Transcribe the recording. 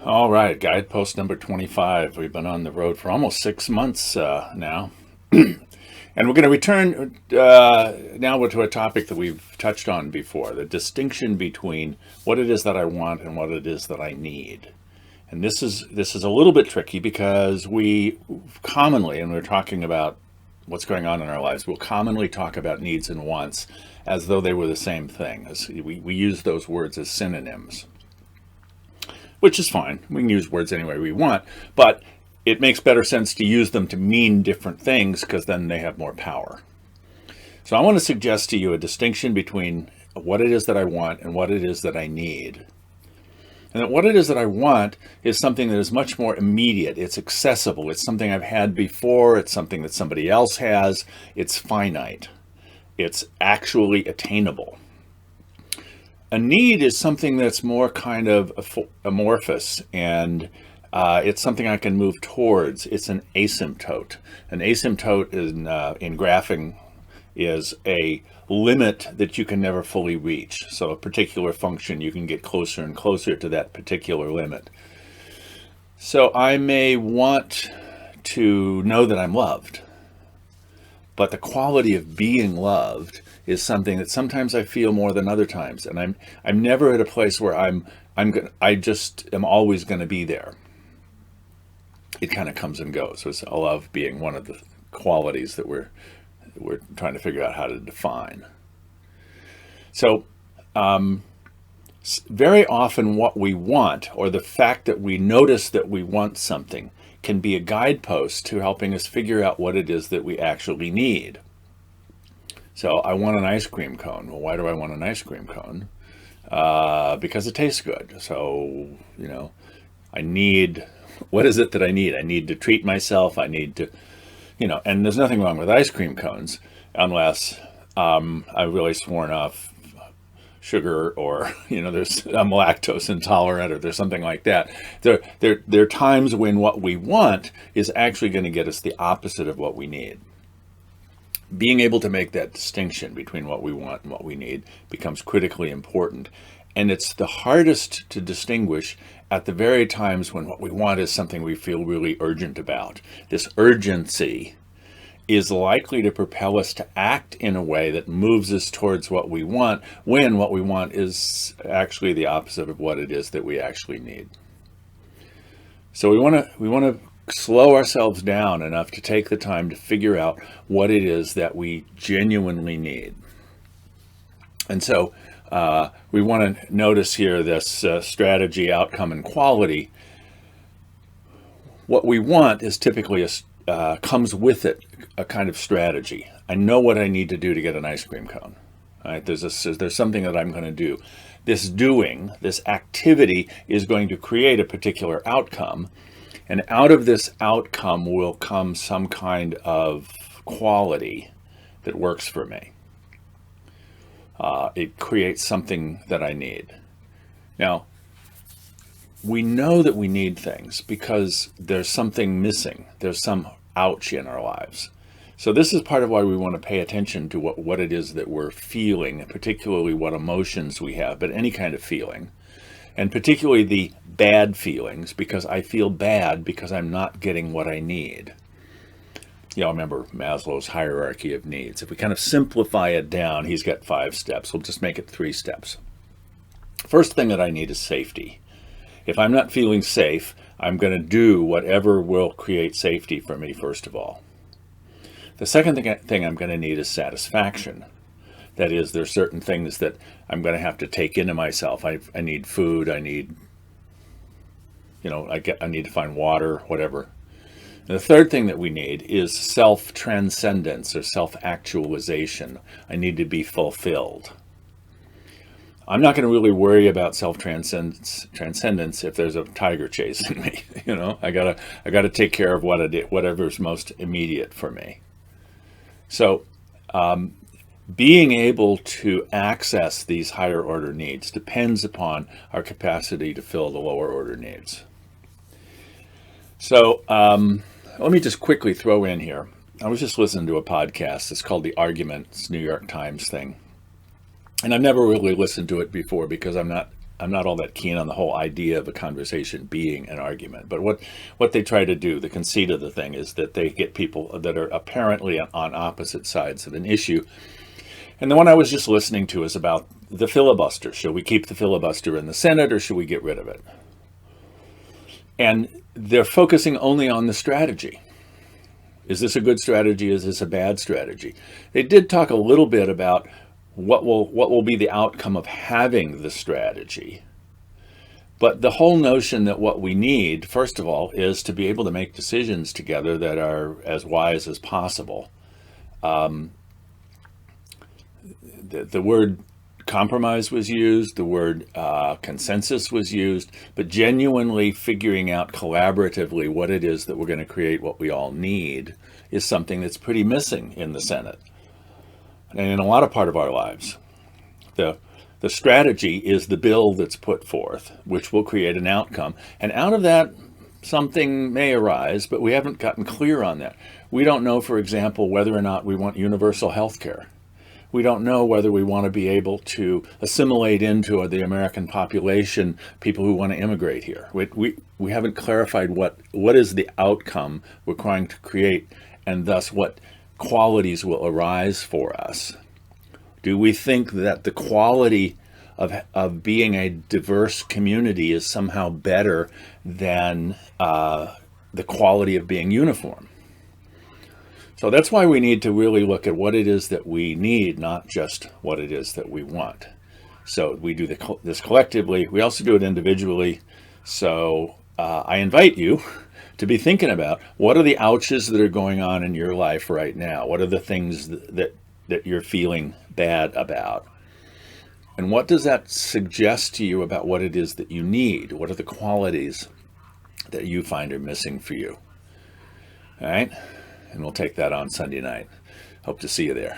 All right, guidepost number 25. We've been on the road for almost 6 months now. And we're going to return now to a topic that we've touched on before, the distinction between what it is that I want and what it is that I need. And this is a little bit tricky because we commonly, and we're talking about what's going on in our lives, we'll commonly talk about needs and wants as though they were the same thing. We use those words as synonyms, which is fine. We can use words any way we want, but it makes better sense to use them to mean different things because then they have more power. So I want to suggest to you a distinction between what it is that I want and what it is that I need. And that what it is that I want is something that is much more immediate. It's accessible. It's something I've had before. It's something that somebody else has. It's finite. It's actually attainable. A need is something that's more kind of amorphous, and it's something I can move towards. It's an asymptote. An asymptote in graphing is a limit that you can never fully reach. So a particular function, you can get closer and closer to that particular limit. So I may want to know that I'm loved, but the quality of being loved is something that sometimes I feel more than other times, and I'm never at a place where I just am always going to be there. It kind of comes and goes. So I love being one of the qualities that we're trying to figure out how to define. So very often what we want, or the fact that we notice that we want something, can be a guidepost to helping us figure out what it is that we actually need. So I want an ice cream cone. Well, why do I want an ice cream cone? Because it tastes good. So, I need, what is it that I need? I need to treat myself. I need to, and there's nothing wrong with ice cream cones unless I've really sworn off sugar, or I'm lactose intolerant, or there's something like that. There are times when what we want is actually going to get us the opposite of what we need. Being able to make that distinction between what we want and what we need becomes critically important. And it's the hardest to distinguish at the very times when what we want is something we feel really urgent about. This urgency is likely to propel us to act in a way that moves us towards what we want, when what we want is actually the opposite of what it is that we actually need. So we want to slow ourselves down enough to take the time to figure out what it is that we genuinely need. And so we want to notice here this strategy, outcome, and quality. What we want is typically comes with it a kind of strategy. I know what I need to do to get an ice cream cone. Right? There's something that I'm going to do. This activity is going to create a particular outcome. And out of this outcome will come some kind of quality that works for me. It creates something that I need. Now, we know that we need things because there's something missing. There's some ouch in our lives. So this is part of why we want to pay attention to what it is that we're feeling, particularly what emotions we have, but any kind of feeling. And particularly the bad feelings, because I feel bad because I'm not getting what I need. Remember Maslow's hierarchy of needs. If we kind of simplify it down, he's got 5 steps. We'll just make it 3 steps. First thing that I need is safety. If I'm not feeling safe, I'm going to do whatever will create safety for me, first of all. The second thing I'm going to need is satisfaction. That is, there's certain things that I'm going to have to take into myself. I need food. I need, I need to find water, whatever. And the third thing that we need is self-transcendence or self-actualization. I need to be fulfilled. I'm not going to really worry about self-transcendence if there's a tiger chasing me. I gotta take care of whatever's most immediate for me. So, being able to access these higher order needs depends upon our capacity to fill the lower order needs. So let me just quickly throw in here. I was just listening to a podcast. It's called The Argument. It's a New York Times thing. And I've never really listened to it before because I'm not not all that keen on the whole idea of a conversation being an argument. But what they try to do, the conceit of the thing, is that they get people that are apparently on opposite sides of an issue. And the one I was just listening to is about the filibuster. Should we keep the filibuster in the Senate, or should we get rid of it? And they're focusing only on the strategy. Is this a good strategy? Is this a bad strategy? They did talk a little bit about what will be the outcome of having the strategy. But the whole notion that what we need, first of all, is to be able to make decisions together that are as wise as possible. The word compromise was used, the word consensus was used, but genuinely figuring out collaboratively what it is that we're going to create, what we all need, is something that's pretty missing in the Senate and in a lot of part of our lives. The strategy is the bill that's put forth, which will create an outcome. And out of that, something may arise, but we haven't gotten clear on that. We don't know, for example, whether or not we want universal health care. We don't know whether we want to be able to assimilate into the American population people who want to immigrate here. We haven't clarified what is the outcome we're trying to create, and thus what qualities will arise for us. Do we think that the quality of being a diverse community is somehow better than the quality of being uniform? So that's why we need to really look at what it is that we need, not just what it is that we want. So we do this collectively. We also do it individually. So I invite you to be thinking about, what are the ouches that are going on in your life right now? What are the things that you're feeling bad about? And what does that suggest to you about what it is that you need? What are the qualities that you find are missing for you? All right? And we'll take that on Sunday night. Hope to see you there.